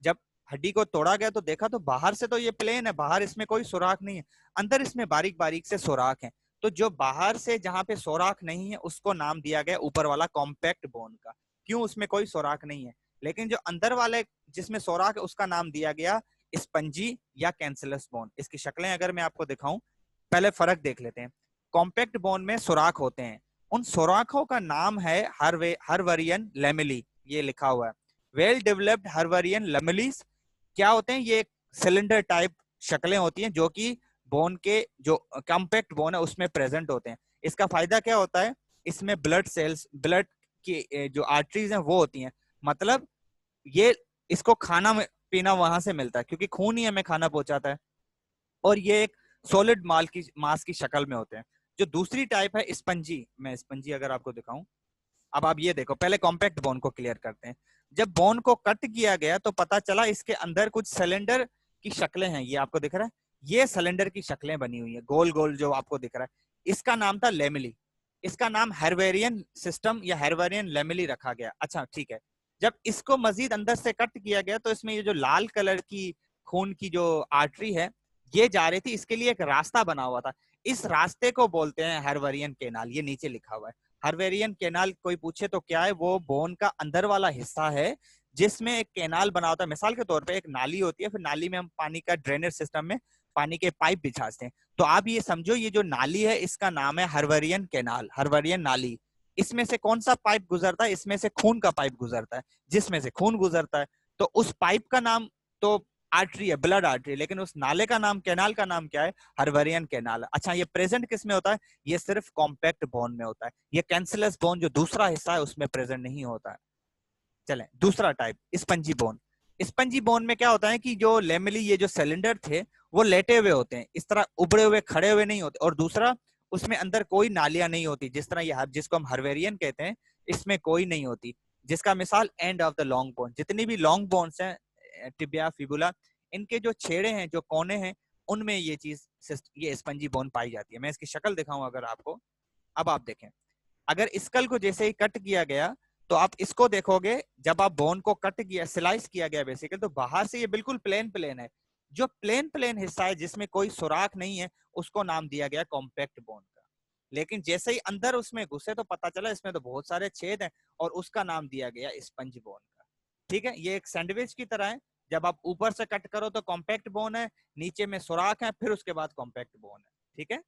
Speaker 1: जब हड्डी को तोड़ा गया तो देखा तो बाहर से तो ये प्लेन है, बाहर इसमें कोई सुराख नहीं है, अंदर इसमें बारीक बारीक से सुराख है। तो जो बाहर से जहाँ पे सुराख नहीं है उसको नाम दिया गया ऊपर वाला कॉम्पैक्ट बोन का, क्यों, उसमें कोई सुराख नहीं है। लेकिन जो अंदर वाले जिसमें सुराख है उसका नाम दिया गया स्पंजी या कैंसलस बोन। इसकी शक्लें अगर मैं आपको दिखाऊं, पहले फर्क देख लेते हैं। कॉम्पैक्ट बोन में सुराख होते हैं, उन सुराखों का नाम है हर्वरियन लेमिली, ये लिखा हुआ है। वेल डेवलप्ड हर्वरियन लेमिलीज क्या होते हैं, ये सिलेंडर टाइप शक्लें होती हैं जो कि बोन के, जो कॉम्पैक्ट बोन है उसमें प्रेजेंट होते हैं। इसका फायदा क्या होता है, इसमें ब्लड सेल्स, ब्लड की जो आर्टरीज हैं वो होती हैं, मतलब ये इसको खाना पीना वहां से मिलता है क्योंकि खून ही हमें खाना पहुंचाता है। और ये एक सॉलिड मास की शक्ल में होते हैं। जो दूसरी टाइप है स्पंजी, मैं स्पंजी अगर आपको दिखाऊं, अब आप ये देखो, पहले कॉम्पैक्ट बोन को क्लियर करते हैं। जब बोन को कट किया गया तो पता चला इसके अंदर कुछ सिलेंडर की शक्लें हैं, ये आपको दिख रहा है, ये सिलेंडर की शक्लें बनी हुई है, गोल गोल जो आपको दिख रहा है, इसका नाम था लेमिली, इसका नाम हेर्वेरियन सिस्टम या हेर्वेरियन लेमिली रखा गया। अच्छा ठीक है, जब इसको मजीद अंदर से कट किया गया तो इसमें ये जो लाल कलर की खून की जो आर्टरी है ये जा रही थी, इसके लिए एक रास्ता बना हुआ था, इस रास्ते को बोलते हैं हेर्वेरियन कैनाल। ये नीचे लिखा हुआ है हेर्वेरियन कैनाल। कोई पूछे तो क्या है, वो बोन का अंदर वाला हिस्सा है जिसमें एक कैनाल बना होता है। मिसाल के तौर पे एक नाली होती है, फिर नाली में हम पानी का ड्रेनेज सिस्टम में पानी के पाइप बिछाते हैं, तो आप ये समझो ये जो नाली है इसका नाम है हेर्वेरियन कैनाल, हेर्वेरियन नाली। इसमें से कौन सा पाइप गुजरता है, इसमें से खून का पाइप गुजरता है, जिसमें से खून गुजरता है तो उस पाइप का नाम तो आर्टरी है, ब्लड आर्टरी, लेकिन उस नाले का नाम, कैनाल का नाम क्या है, हेर्वेरियन कैनाल। अच्छा ये प्रेजेंट किस में होता है, ये सिर्फ कॉम्पैक्ट बोन में होता है, ये कैंसलस बोन जो दूसरा हिस्सा है उसमें प्रेजेंट नहीं होता है। चलें दूसरा type spongy bone. Spongy bone में क्या होता है कि जो लेमिली ये जो सिलेंडर थे वो लेटे हुए होते हैं, इस तरह उबड़े हुए खड़े हुए नहीं होते, और दूसरा उसमें अंदर कोई नालियां नहीं होती, जिस तरह ये जिसको हम हेर्वेरियन कहते हैं इसमें कोई नहीं होती। जिसका मिसाल end of the long bone, जितनी भी लॉन्ग बोन्स हैं टिबिया फिबुला, इनके जो छेड़े हैं जो कोने हैं उनमें ये चीज ये स्पंजी बोन पाई जाती है। मैं इसकी शक्ल दिखाऊं अगर आपको, अब आप देखें अगर स्कल को जैसे ही कट किया गया तो आप इसको देखोगे, जब आप बोन को कट किया स्लाइस किया गया बेसिकली, तो बाहर से ये बिल्कुल प्लेन प्लेन है, जो प्लेन प्लेन हिस्सा है जिसमें कोई सुराख नहीं है उसको नाम दिया गया कॉम्पैक्ट बोन का। लेकिन जैसे ही अंदर उसमें घुसे तो पता चला इसमें तो बहुत सारे छेद हैं और उसका नाम दिया गया स्पंज बोन का। ठीक है, ये एक सैंडविच की तरह है, जब आप ऊपर से कट करो तो कॉम्पैक्ट बोन है, नीचे में सुराख है, फिर उसके बाद कॉम्पैक्ट बोन है। ठीक है,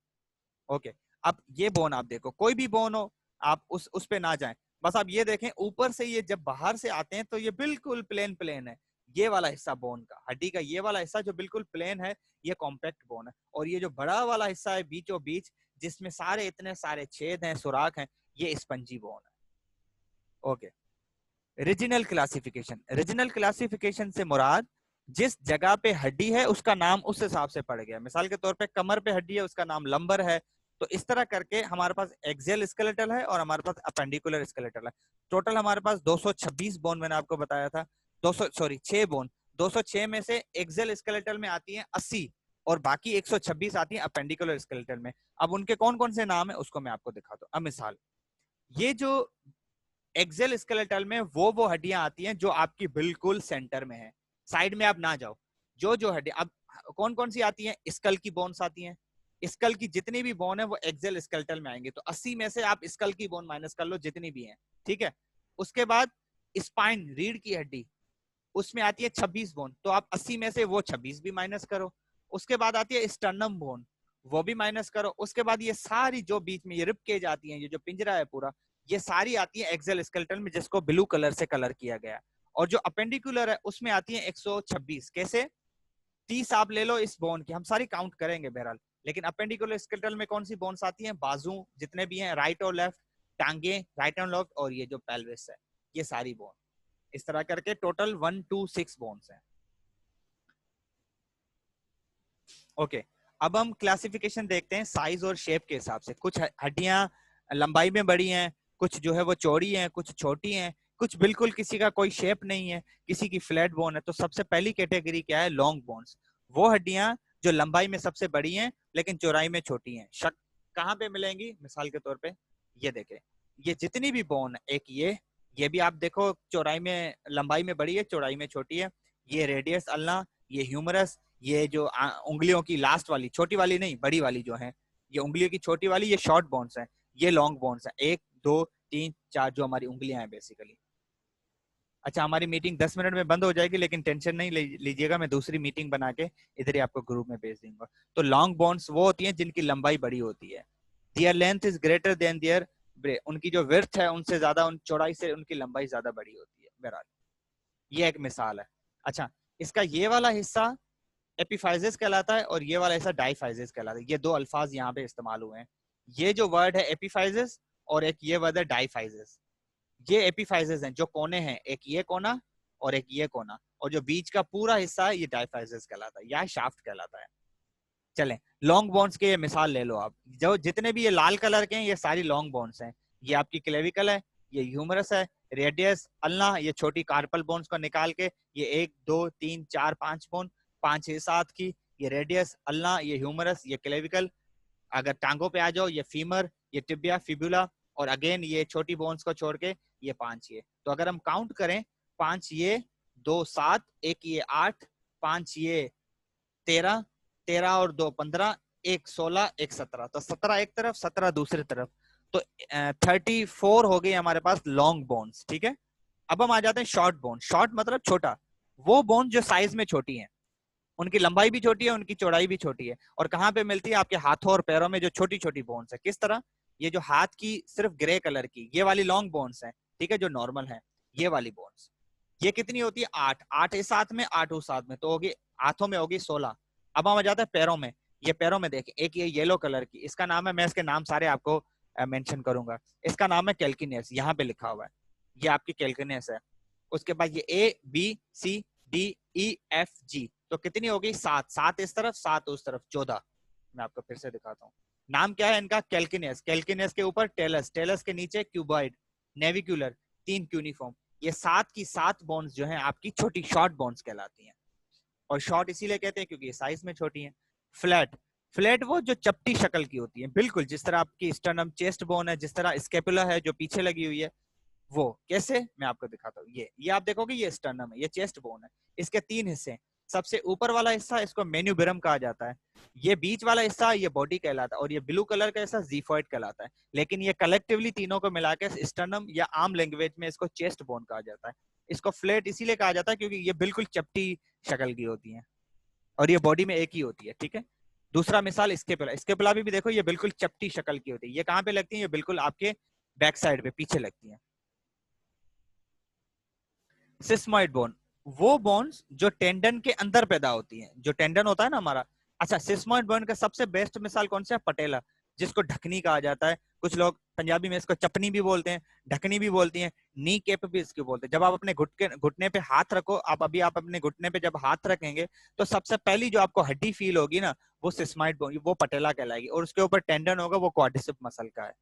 Speaker 1: ओके। अब ये बोन आप देखो, कोई भी बोन हो आप उस पे ना जाएं, बस आप ये देखें ऊपर से ये जब बाहर से आते हैं तो ये बिल्कुल प्लेन प्लेन है, ये वाला हिस्सा बोन का, हड्डी का ये वाला हिस्सा जो बिल्कुल प्लेन है ये कॉम्पैक्ट बोन है, और ये जो बड़ा वाला हिस्सा है बीचों बीच जिसमें सारे इतने सारे छेद हैं सुराख हैं, ये स्पंजी बोन है। Okay, regional classification. Regional classification से मुराद जिस जगह पे हड्डी है उसका नाम उस हिसाब से पड़ गया। मिसाल के तौर पे कमर पे हड्डी है उसका नाम लंबर है, तो इस तरह करके हमारे पास एक्सियल स्केलेटल है और हमारे पास अपेंडिकुलर स्केलेटल है। टोटल हमारे पास 226 बोन मैंने आपको बताया था, 6 बोन, 206 में से एक्सियल स्केलेटल में आती है 80 और बाकी 126 आती है अपेंडिकुलर स्केलेटल में। अब उनके कौन कौन से नाम है उसको मैं आपको दिखाता हूँ। अब मिसाल ये जो एक्सियल स्केलेटल में वो हड्डियां आती हैं जो आपकी बिल्कुल सेंटर में है, साइड में आप ना जाओ। जो हड्डी अब कौन कौन सी आती हैं, स्कल की बोन्स आती हैं, स्कल की जितनी भी बोन है वो एक्सियल स्केलेटल में आएंगे, तो 80 में से आप स्कल की बोन माइनस कर लो जितनी भी हैं। ठीक है, उसके बाद स्पाइन रीढ़ की हड्डी उसमें आती है 26 बोन, तो आप 80 में से वो 26 भी माइनस करो। उसके बाद आती है स्टर्नम बोन, वो भी माइनस करो। उसके बाद ये सारी जो बीच में ये रिब केज आती है, ये जो पिंजरा है पूरा, ये सारी आती है एक्सियल स्केलेटल में जिसको ब्लू कलर से कलर किया गया। और जो अपेंडिकुलर है उसमें आती है 126। कैसे, 30 आप ले लो इस बोन की, हम सारी काउंट करेंगे बहरहाल, लेकिन अपेंडिकुलर स्केलेटल में कौन सी बोन्स आती हैं, बाजू जितने भी हैं, राइट और लेफ्ट, टांगे राइट एंड लेफ्ट, और ये जो पेल्विस है ये सारी बोन। इस तरह करके टोटल 126 बोन्स हैं। ओके, अब हम क्लासिफिकेशन देखते हैं साइज और शेप के हिसाब से। कुछ हड्डियां लंबाई में बड़ी हैं, कुछ जो है वो चौड़ी हैं, कुछ छोटी हैं, कुछ बिल्कुल किसी का कोई शेप नहीं है, किसी की फ्लैट बोन है। तो सबसे पहली कैटेगरी क्या है, लॉन्ग बोन्स, वो हड्डियां जो लंबाई में सबसे बड़ी हैं लेकिन चौड़ाई में छोटी हैं। शक कहाँ पे मिलेंगी, मिसाल के तौर पे ये देखें, ये जितनी भी बोन, एक ये भी आप देखो चौड़ाई में, लंबाई में बड़ी है चौड़ाई में छोटी है, ये रेडियस अल्ना, ये ह्यूमरस, ये जो उंगलियों की लास्ट वाली, छोटी वाली नहीं बड़ी वाली जो है, ये उंगलियों की छोटी वाली, ये शॉर्ट बोन्स है, ये लॉन्ग बोन्स है, 1 2 3 4 जो हमारी उंगलियां हैं बेसिकली। अच्छा हमारी मीटिंग 10 मिनट में बंद हो जाएगी, लेकिन टेंशन नहीं लीजिएगा, मैं दूसरी मीटिंग बना के इधर ही आपको ग्रुप में भेज दूंगा। तो लॉन्ग बोन्स वो होती हैं जिनकी लंबाई बड़ी होती है, their length is greater than their, उनकी जो विड्थ है उनसे ज्यादा, उन चौड़ाई से उनकी लंबाई ज्यादा बड़ी होती है। बहरहाल ये एक मिसाल है। अच्छा, इसका ये वाला हिस्सा एपिफाइजिस कहलाता है और ये वाला हिस्सा डाइफाइजिस कहलाता है। ये दो अल्फाज यहाँ पे इस्तेमाल हुए हैं, ये जो वर्ड है एपिफाइजिस और एक ये वर्ड है डाइफाइजिस। ये एपिफाइजिस हैं जो कोने हैं, एक ये कोना और एक ये कोना, और जो बीच का पूरा हिस्सा है ये डाइफाइजिस कहलाता है या शाफ्ट कहलाता है। चलें लॉन्ग बोन्स के ये मिसाल ले लो आप, जो जितने भी ये लाल कलर के हैं ये सारी लॉन्ग बोन्स हैं। ये आपकी क्लेविकल है, ये ह्यूमरस है, रेडियस अल्ना, ये छोटी कार्पल बोन्स को निकाल के ये 1 2 3 4 5 बोन, 5 6 7 की, ये रेडियस अल्ना, ये ह्यूमरस, ये क्लेविकल, अगर टांगों पे आ जाओ, ये फीमर, ये टिबिया, फिबुला, और अगेन ये छोटी बोन्स को छोड़ के ये 5 ये। तो अगर हम काउंट करें, 5 ये, 2 7, 1 ये 8, 5 ये 13, 13 और 2 15, 1 16, 1 17, तो 17 एक तरफ, 17 दूसरी तरफ, तो 34 हो गई हमारे पास लॉन्ग बोन्स। ठीक है, अब हम आ जाते हैं शॉर्ट बोन। शॉर्ट मतलब छोटा, वो बोन जो साइज में छोटी है, उनकी लंबाई भी छोटी है, उनकी चौड़ाई भी छोटी है, और कहाँ पे मिलती है? आपके हाथों और पैरों में जो छोटी छोटी बोन्स है। किस तरह? ये जो हाथ की सिर्फ ग्रे कलर की ये वाली लॉन्ग बोन्स है, ठीक है, जो नॉर्मल है, ये वाली बोन्स, ये कितनी होती है? 8, 8 इस हाथ में, 8 उस हाथ में, तो होगी हाथों में होगी 16। अब हम आ जाते हैं पैरों में। ये पैरों में देखें, एक ये येलो कलर की, इसका नाम है, मैं इसके नाम सारे आपको मेंशन करूंगा, इसका नाम है कैल्किनियस, यहाँ पे लिखा हुआ है, ये आपकी कैल्किनियस है। उसके बाद ये A B C D E F G, तो कितनी होगी? 7, 7 इस तरफ, 7 उस तरफ, 14। मैं आपको फिर से दिखाता हूँ। नाम क्या है इनका? कैल्किनियस। कैल्किनियस के ऊपर टेलस, टेलस के नीचे क्यूबॉइड, नेविक्यूलर, 3 क्यूनिफॉर्म। ये 7 की 7 बोन्स जो है आपकी छोटी शॉर्ट बोन्स कहलाती हैं, और शॉर्ट इसीलिए कहते हैं क्योंकि ये साइज में छोटी हैं। फ्लैट, फ्लैट वो जो चपटी शक्ल की होती है, बिल्कुल जिस तरह आपकी स्टर्नम चेस्ट बोन है, जिस तरह स्केपुला है जो पीछे लगी हुई है, वो कैसे मैं आपको दिखाता हूँ। ये आप देखोगे, ये स्टर्नम है, ये चेस्ट बोन है, इसके 3 हिस्से हैं। सबसे ऊपर वाला हिस्सा इसको मेन्यूबिरम कहा जाता है, ये बीच वाला हिस्सा ये बॉडी कहलाता है, और ये ब्लू कलर का हिस्सा ज़िफॉइड कहलाता है। लेकिन ये कलेक्टिवली तीनों को मिलाकर स्टर्नम, या आम लैंग्वेज में इसको चेस्ट बोन कहा जाता है। इसको फ्लैट इसीलिए कहा जाता है क्योंकि ये बिल्कुल चपटी शक्ल की होती है, और ये बॉडी में एक ही होती है। ठीक है, दूसरा मिसाल स्केपुला। स्केपुला भी देखो, ये बिल्कुल चपटी शक्ल की होती है। ये कहाँ पे लगती है? ये बिल्कुल आपके बैक साइड पे पीछे लगती है। सिस्मॉइड बोन, वो बोन्स जो टेंडन के अंदर पैदा होती हैं, जो टेंडन होता है ना हमारा। अच्छा, सिस्मॉइड बोन का सबसे बेस्ट मिसाल कौन सा है? पटेला, जिसको ढकनी कहा जाता है। कुछ लोग पंजाबी में इसको चपनी भी बोलते हैं, ढकनी भी बोलती हैं, नी केप भी इसको बोलते हैं। जब आप अपने घुटने पे हाथ रखो, आप अपने घुटने पे जब हाथ रखेंगे, तो सबसे पहली जो आपको हड्डी फील होगी ना, वो सिस्मॉइड बोन, वो पटेला कहलाएगी, और उसके ऊपर टेंडन होगा, वो क्वाड्रिसेप मसल का है।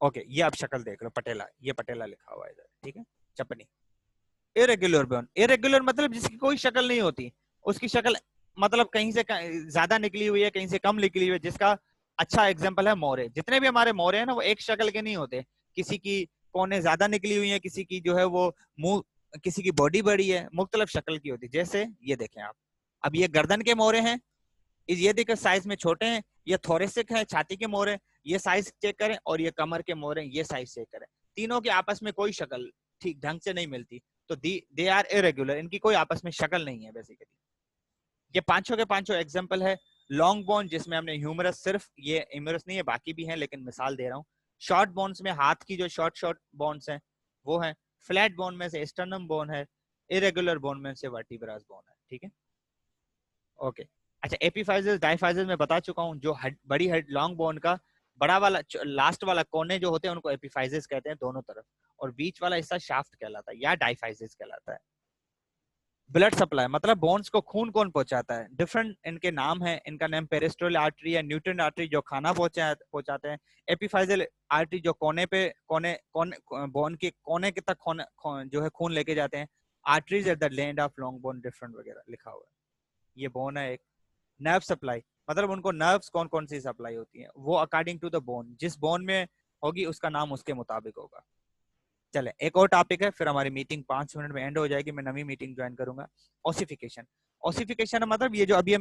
Speaker 1: ओके, ये आप शक्ल देख लो, पटेला, ये पटेला लिखा हुआ है इधर, ठीक है, चपनी। इरेगुलर बोन, इरेगुलर मतलब जिसकी कोई शक्ल नहीं होती, उसकी शक्ल मतलब कहीं से ज्यादा निकली हुई है, कहीं से कम निकली हुई है। जिसका अच्छा एग्जांपल है मोरे। जितने भी हमारे मोरे हैं ना, वो एक शक्ल के नहीं होते, किसी की कोने ज्यादा निकली हुई है, किसी की जो है वो मुंह, किसी की बॉडी बड़ी है, मुख्तलिफ शक्ल की होती है। जैसे ये देखें आप, अब ये गर्दन के मोरे हैं, ये देखिए साइज में छोटे हैं, ये थोरेसिक है, छाती के मोरे, ये साइज चेक करें, और ये कमर के मोरे, ये साइज चेक करें। तीनों के आपस में कोई शक्ल ठीक ढंग से नहीं मिलती, तो दे आर इरेगुलर, इनकी कोई आपस में शक्ल नहीं है बेसिकली। ये पांचों के पांचों एग्जांपल है। लॉन्ग बोन जिसमें हमने ह्यूमरस, सिर्फ ये ह्यूमरस नहीं है, बाकी भी हैं, लेकिन मिसाल दे रहा हूँ। शॉर्ट बोन्स में हाथ की जो शॉर्ट शॉर्ट बोन्स हैं वो है। फ्लैट बोन में से स्टर्नम बोन है, इरेगुलर बोन में से वर्टिब्रास बोन है। ठीक है, ओके। अच्छा, एपीफाइजस डायफाइजस में बता चुका हूँ। जो बड़ी हेड लॉन्ग बोन का बड़ा वाला लास्ट वाला कोने जो होते हैं उनको एपीफाइजस कहते हैं दोनों तरफ, और बीच वाला हिस्सा शाफ्ट कहलाता है या डायफाइजस कहलाता है। ब्लड सप्लाई मतलब बोन्स को खून कौन पहुंचाता है? डिफरेंट इनके नाम है। इनका नाम पेरिस्टल आर्टरी है, न्यूट्रन आर्टरी जो खाना पहुंचाते हैं, एपीफाइजल आर्टरी जो कोने पे बोन के कोने के तक जो है खून लेके जाते हैं। Arteries at the land of long bone different वगैरह लिखा हुआ है। ये बोन है एक। नर्व सप्लाई मतलब उनको नर्व्स कौन कौन सी सप्लाई होती है, वो अकॉर्डिंग टू द बोन, जिस बोन में होगी उसका नाम उसके मुताबिक होगा। चले, एक और टॉपिक है, फिर हमारी मीटिंग 5 मिनट में एंड हो जाएगी, मैं नवी मीटिंग ज्वाइन करूंगा। ऑसिफिकेशन। ऑसिफिकेशन मतलब ये जो अभी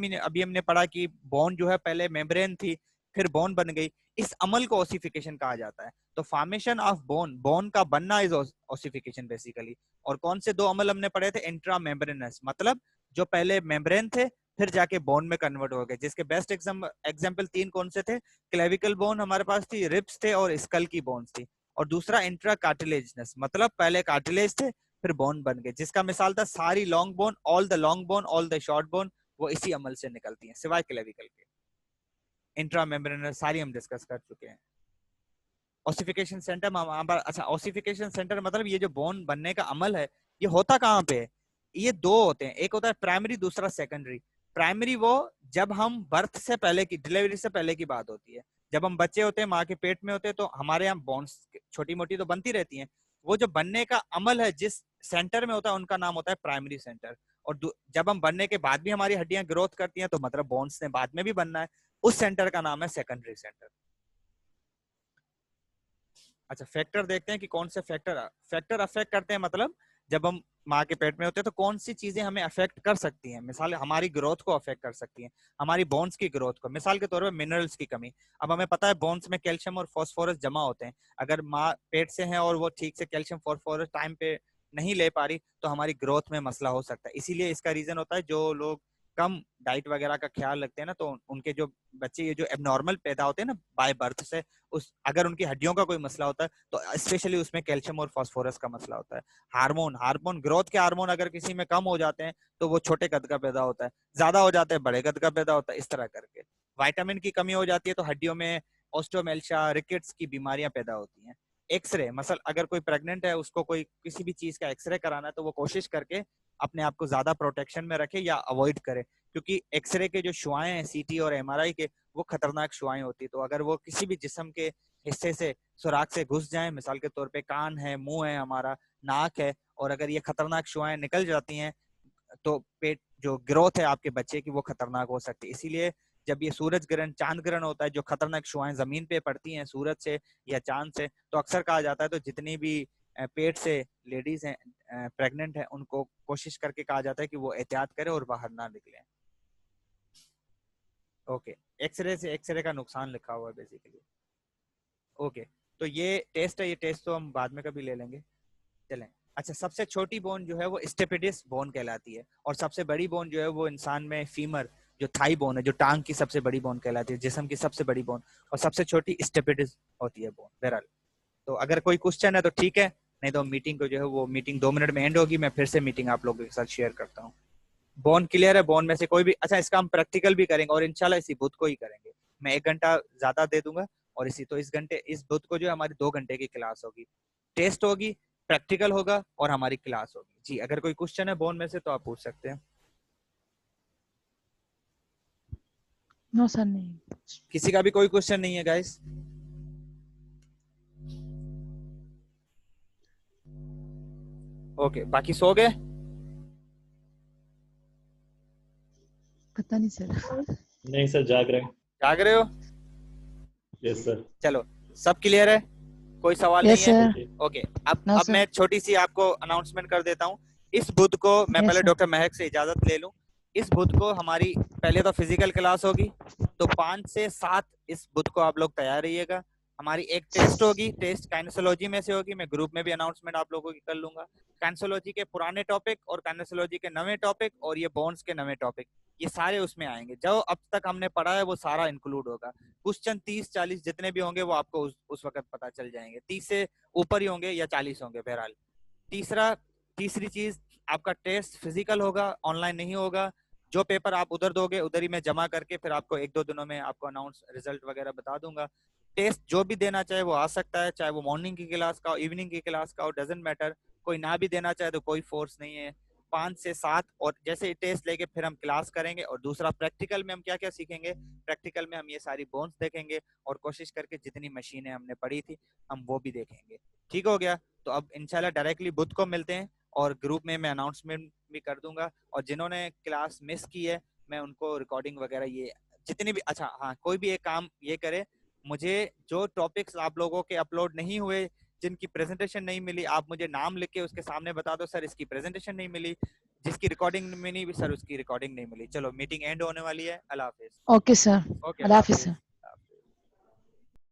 Speaker 1: हमने पढ़ा कि बोन जो है पहले मेम्ब्रेन थी, फिर बोन बन गई, इस अमल को ऑसिफिकेशन कहा जाता है। तो फॉर्मेशन ऑफ बोन, बोन का बनना इज ऑसिफिकेशन बेसिकली। और कौन से 2 अमल हमने पढ़े थे? इंट्रा मेम्ब्रेनस मतलब जो पहले मेम्ब्रेन थे फिर जाके बोन में कन्वर्ट हो गए, जिसके बेस्ट एग्जाम्पल 3 कौन से थे? क्लेविकल बोन हमारे पास थी, रिब्स थे, और स्कल की बोन्स थी। और दूसरा इंट्रा कार्टिलेजनस मतलब पहले कार्टिलेज थे फिर बोन बन गए, जिसका मिसाल था सारी long bone, all the long bone, all the short bone, वो इसी अमल से निकलती हैं सिवाय क्लेविकल के। इंट्रा मेम्ब्रेनस सारी हम डिस्कस कर चुके हैं। ऑसिफिकेशन सेंटर, अच्छा ऑसिफिकेशन सेंटर मतलब ये जो बोन बनने का अमल है ये होता कहाँ पे है? ये 2 होते हैं, एक होता है प्राइमरी, दूसरा सेकेंडरी। प्राइमरी वो जब हम बर्थ से पहले की, डिलीवरी से पहले की बात होती है, जब हम बच्चे होते हैं, माँ के पेट में होते हैं, तो हमारे यहाँ बोन्स छोटी मोटी तो बनती रहती हैं। वो जो बनने का अमल है जिस सेंटर में होता है उनका नाम होता है प्राइमरी सेंटर। और जब हम बनने के बाद भी हमारी हड्डियां ग्रोथ करती हैं तो मतलब बोन्स ने बाद में भी बनना है, उस सेंटर का नाम है सेकेंडरी सेंटर। अच्छा, फैक्टर देखते हैं कि कौन से फैक्टर अफेक्ट करते हैं, मतलब जब हम माँ के पेट में होते हैं तो कौन सी चीजें हमें अफेक्ट कर सकती हैं। मिसाल हमारी ग्रोथ को अफेक्ट कर सकती हैं, हमारी बोन्स की ग्रोथ को। मिसाल के तौर पर मिनरल्स की कमी। अब हमें पता है बोन्स में कैल्शियम और फास्फोरस जमा होते हैं, अगर माँ पेट से है और वो ठीक से कैल्शियम फास्फोरस टाइम पे नहीं ले पा रही तो हमारी ग्रोथ में मसला हो सकता है। इसीलिए इसका रीजन होता है जो लोग कम डाइट वगैरह का ख्याल रखते हैं ना, तो उनके जो बच्चे ये जो एबनॉर्मल पैदा होते हैं ना बाय बर्थ से, उस अगर उनकी हड्डियों का कोई मसला होता है तो स्पेशली उसमें कैल्शियम और फास्फोरस का मसला होता है। हार्मोन ग्रोथ के हार्मोन अगर किसी में कम हो जाते हैं तो वो छोटे कद का पैदा होता है, ज्यादा हो जाते हैं बड़े कद का पैदा होता है, इस तरह करके। विटामिन की कमी हो जाती है तो हड्डियों में ऑस्टियोमेलासिया, रिकेट्स की बीमारियां पैदा होती हैं। एक्सरे, मसल अगर कोई प्रेग्नेंट है उसको कोई किसी भी चीज का एक्सरे कराना है तो वो कोशिश करके अपने आप को ज्यादा प्रोटेक्शन में रखे या अवॉइड करे, क्योंकि एक्सरे के जो शुआएं हैं सीटी और एमआरआई के, वो खतरनाक शुआएं होती है। तो अगर वो किसी भी जिस्म के हिस्से से सुराख से घुस जाएं, मिसाल के तौर पे कान है, मुंह है, हमारा नाक है, और अगर ये खतरनाक शुआएं निकल जाती हैं तो पेट जो ग्रोथ है आपके बच्चे की वो खतरनाक हो सकती है। इसीलिए जब ये सूरज ग्रहण, चांद ग्रहण होता है, जो खतरनाक शुआएं जमीन पे पड़ती हैं सूरज से या चांद से, तो अक्सर कहा जाता है तो जितनी भी पेट से लेडीज हैं प्रेग्नेंट है उनको कोशिश करके कहा जाता है कि वो एहतियात करें और बाहर ना निकलें। ओके, एक्सरे का नुकसान लिखा हुआ है बेसिकली। ओके, तो ये टेस्ट है, ये टेस्ट तो हम बाद में कभी ले लेंगे। चलें, अच्छा, सबसे छोटी बोन जो है वो स्टेपिडिस बोन कहलाती है, और सबसे बड़ी बोन जो है वो इंसान में फीमर, जो थाई बोन है, जो टांग की सबसे बड़ी बोन कहलाती है, जिस्म की सबसे बड़ी बोन, और सबसे छोटी स्टेपिडिस होती है बोन। बहरहाल, तो अगर कोई क्वेश्चन है तो ठीक है, नहीं तो मीटिंग को जो है वो मीटिंग 2 मिनट में एंड होगी, मैं फिर से मीटिंग आप लोगों के साथ शेयर करता हूँ। बोन क्लियर है? बोन में से कोई भी, अच्छा, इसका हम प्रैक्टिकल भी करेंगे और इंशाल्लाह इसी बुध को ही करेंगे। मैं 1 घंटा ज्यादा दे दूंगा और इस बुध को जो है हमारी 2 घंटे की क्लास होगी, टेस्ट होगी, प्रैक्टिकल होगा और हमारी क्लास होगी। जी, अगर कोई क्वेश्चन है बोन में से तो आप पूछ सकते हैं।
Speaker 2: नो सर, नहीं।
Speaker 1: किसी का भी कोई क्वेश्चन नहीं है गाइस? ओके, बाकी सो गए?
Speaker 2: पता नहीं सर।
Speaker 4: नहीं सर, जाग
Speaker 1: रहे हो?
Speaker 4: Yes sir.
Speaker 1: चलो, सब क्लियर है, कोई सवाल
Speaker 2: यस
Speaker 1: नहीं है?
Speaker 2: सर।
Speaker 1: ओके, अब मैं छोटी सी आपको अनाउंसमेंट कर देता हूँ। इस बुध को मैं
Speaker 2: Yes,
Speaker 1: पहले
Speaker 2: sir.
Speaker 1: डॉक्टर महक से इजाजत ले लूं। इस बुध को हमारी पहले तो फिजिकल क्लास होगी, तो 5 से 7 इस बुध को आप लोग तैयार रहिएगा। हमारी एक टेस्ट होगी, टेस्ट काइनेसोलॉजी में से होगी, मैं ग्रुप में भी अनाउंसमेंट आप लोगों की कर लूंगा। काइनेसोलॉजी के पुराने टॉपिक और काइनेसोलॉजी के नए टॉपिक और ये बोन्स के नए टॉपिक, ये सारे उसमें आएंगे। जो अब तक हमने पढ़ा है वो सारा इंक्लूड होगा। क्वेश्चन 30-40 जितने भी होंगे वो आपको उस वक्त पता चल जाएंगे, 30 से ऊपर ही होंगे या 40 होंगे। बहरहाल, तीसरी चीज, आपका टेस्ट फिजिकल होगा, ऑनलाइन नहीं होगा। जो पेपर आप उधर दोगे उधर ही मैं जमा करके फिर आपको 1-2 दिनों में आपको अनाउंस रिजल्ट वगैरह बता दूंगा। टेस्ट जो भी देना चाहे वो आ सकता है, चाहे वो मॉर्निंग की क्लास का हो, इवनिंग की क्लास का हो, डजेंट मैटर। कोई ना भी देना चाहे तो कोई फोर्स नहीं है। 5 से 7 और जैसे टेस्ट लेके फिर हम क्लास करेंगे। और दूसरा, प्रैक्टिकल में हम क्या क्या सीखेंगे? प्रैक्टिकल में हम ये सारी बोन्स देखेंगे और कोशिश करके जितनी मशीनें हमने पढ़ी थी हम वो भी देखेंगे। ठीक हो गया? तो अब इंशाल्लाह डायरेक्टली बुध को मिलते हैं और ग्रुप में मैं अनाउंसमेंट भी कर दूंगा। और जिन्होंने क्लास मिस की है मैं उनको रिकॉर्डिंग वगैरह ये जितनी भी, अच्छा हाँ, कोई भी एक काम ये करे, मुझे जो टॉपिक्स आप लोगों के अपलोड नहीं हुए, जिनकी प्रेजेंटेशन नहीं मिली, आप मुझे नाम लिख के उसके सामने बता दो, सर इसकी प्रेजेंटेशन नहीं मिली, जिसकी रिकॉर्डिंग मिली सर उसकी रिकॉर्डिंग नहीं मिली। चलो, मीटिंग एंड होने वाली है। अल्लाह हाफिज।
Speaker 2: ओके सर,
Speaker 1: ओके,
Speaker 2: अल्लाह हाफिज सर।